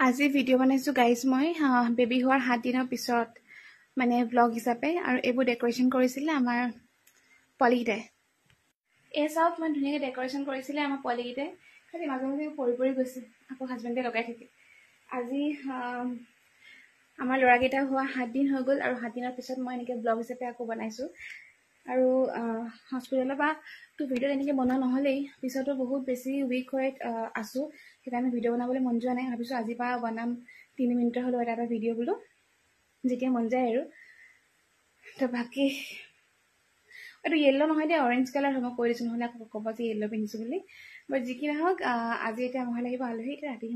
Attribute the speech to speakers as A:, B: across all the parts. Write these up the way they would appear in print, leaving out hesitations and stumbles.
A: আজি ভিডিঅ' বনাইছো গাইজ মই বেবী হোৱাৰ 7 দিনৰ পিছত মানে ব্লগ হিচাপে আৰু এইবোৰ ডেকৰেশ্যন কৰিছিলে আমাৰ পলিগিটাই এই সব মই ধুনীয়াকৈ ডেকৰেশ্যন কৰিছিলে আমাৰ পলিগিটাই খালি মাজে মাজে পৰি গৈছে আকৌ হাজবেণ্ডে লগাই থাকে আজি আমাৰ ল'ৰাকেইটা হোৱা 7 দিন হৈ গ'ল আৰু 7 দিনৰ পিছত মই এনেকৈ ব্লগ হিচাপে আকৌ বনাইছোঁ আৰু হস্পিটেলৰ পৰা তো ভিডিঅ' এনেকৈ বনোৱা নহ'লেই পিছতো বহুত বেছি উইক হৈ আছোঁ সেইকাৰণে ভিডিঅ' বনাবলৈ মন যোৱা নাই ভাবিছোঁ আজিৰ পৰা বনাম 3 মিনিটৰ হ'লেও এটা ভিডিঅ' বোলো যেতিয়া মন যায় আৰু তো বাকী এইটো য়েল্লো নহয় দে অৰেঞ্জ কালাৰ হয় মই কৈ দিছোঁ নহ'লে আকৌ ক'ব যে য়েল্লো পিন্ধিছোঁ বুলি বাট যি কি নহওক আজি এতিয়া আমাৰ ঘৰলৈ আহিব আলহী এতিয়া ৰাতি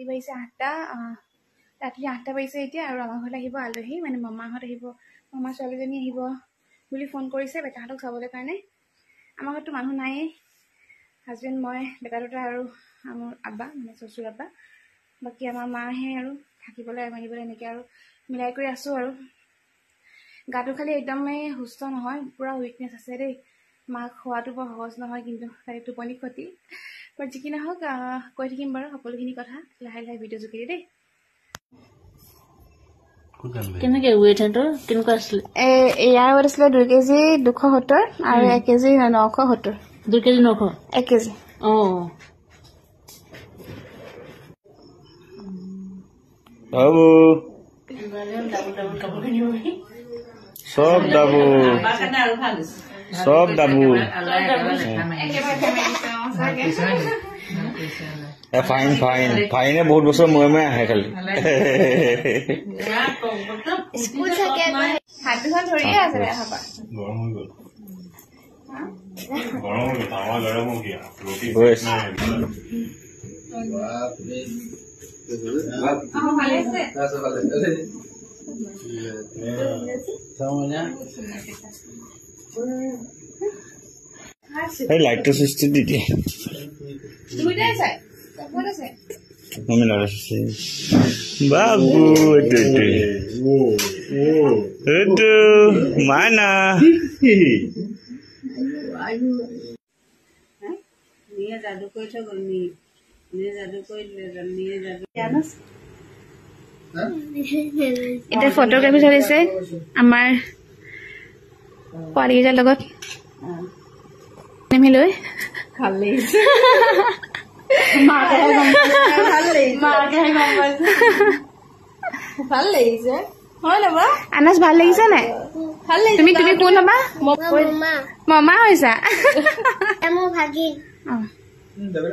A: বাজিছে 8টা ৰাতি 8টা বাজিছে এতিয়া আৰু আমাৰ ঘৰলৈ আহিব আলহী মানে মামাহঁত আহিব মামাৰ ছোৱালীজনী আহিব বুলি ফোন কৰিছে বেটাহঁতক চাবলৈ কাৰণে আমাৰ ঘৰততো মানুহ নায়েই হাজবেণ্ড মই বেটা দুটা আৰু আমাৰ আব্বা মানে শ্বশুৰ আব্বা বাকী আমাৰ মাহে আৰু থাকিবলৈ মাৰিবলৈ এনেকৈ আৰু মিলাই কৰি আছোঁ আৰু গাটো খালি একদমেই সুস্থ নহয় পুৰা উইকনেছ আছে দেই মাক খোৱাটো বৰ সহজ নহয় কিন্তু তাই টোপনি ক্ষতি বাট যি কি নহওক কৈ থাকিম বাৰু সকলোখিনি কথা লাহে লাহে ভিডিঅ' যোগেদি দেই
B: কেনেকৈ ৱেইট হেঁতৰ কেনেকুৱা আছিলে
A: ইয়াৰ ৱেইট আছিলে 2 কেজি 270 আৰু 1 কেজি 970
B: 2 কেজি 900
A: 1 কেজি
C: বাবু সব দাবু সব দাবু ফাইন ফাইন ফাইনে বহুত বছৰ মূৰে আহে খালি
A: স্কুল থাকে হাত দুখন ধৰিয়ে আছে
C: গৰম হৈ গ'ল তাৱা গৰম হৈ গ'ল ৰুটি এই লাইটটো সৃষ্টি দি দিয়ে আমি লগাইছি বাবু এইটো মানা
A: এতিয়া ফটোগ্ৰাফি চলিছে আমাৰ পোৱালীকেইটাৰ লগত নেমি লৈ ভাল লাগিছে আনাজ ভাল লাগিছে নাই তুমি তুমি কোন হ'বা মামা হৈছা